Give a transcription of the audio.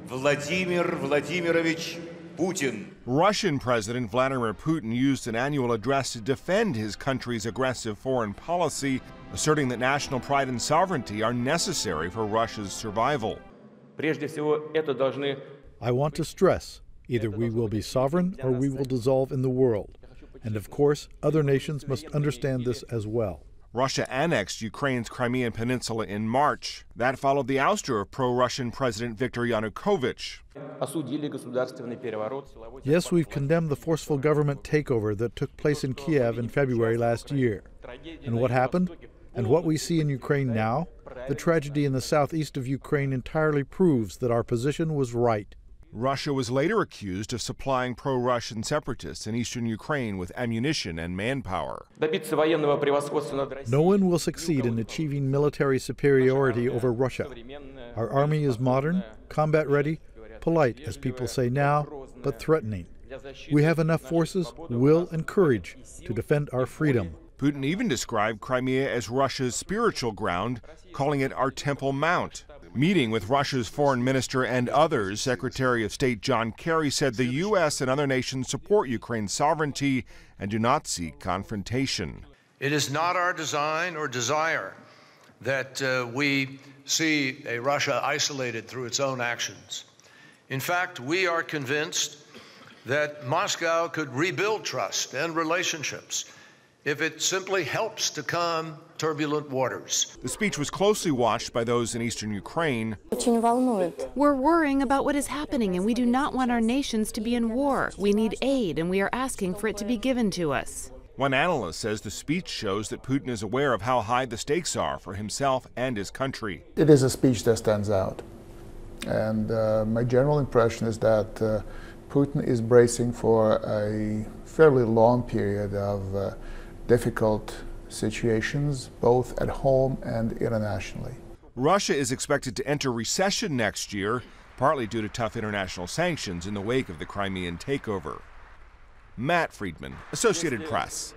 Vladimir Vladimirovich Putin. Russian President Vladimir Putin used an annual address to defend his country's aggressive foreign policy, asserting that national pride and sovereignty are necessary for Russia's survival. I want to stress, either we will be sovereign or we will dissolve in the world. And of course, other nations must understand this as well. Russia annexed Ukraine's Crimean Peninsula in March. That followed the ouster of pro-Russian President Viktor Yanukovych. Yes, we've condemned the forceful government takeover that took place in Kiev in February last year. And what happened? And what we see in Ukraine now? The tragedy in the southeast of Ukraine entirely proves that our position was right. Russia was later accused of supplying pro-Russian separatists in eastern Ukraine with ammunition and manpower. No one will succeed in achieving military superiority over Russia. Our army is modern, combat-ready, polite, as people say now, but threatening. We have enough forces, will, and courage to defend our freedom. Putin even described Crimea as Russia's spiritual ground, calling it our Temple Mount. Meeting with Russia's foreign minister and others, Secretary of State John Kerry said the U.S. and other nations support Ukraine's sovereignty and do not seek confrontation. It is not our design or desire that we see a Russia isolated through its own actions. In fact, we are convinced that Moscow could rebuild trust and relationships if it simply helps to calm turbulent waters. The speech was closely watched by those in eastern Ukraine. We're worrying about what is happening, and we do not want our nations to be in war. We need aid, and we are asking for it to be given to us. One analyst says the speech shows that Putin is aware of how high the stakes are for himself and his country. It is a speech that stands out. And my general impression is that Putin is bracing for a fairly long period of difficult situations, both at home and internationally. Russia is expected to enter recession next year, partly due to tough international sanctions in the wake of the Crimean takeover. Matt Friedman, Associated Press.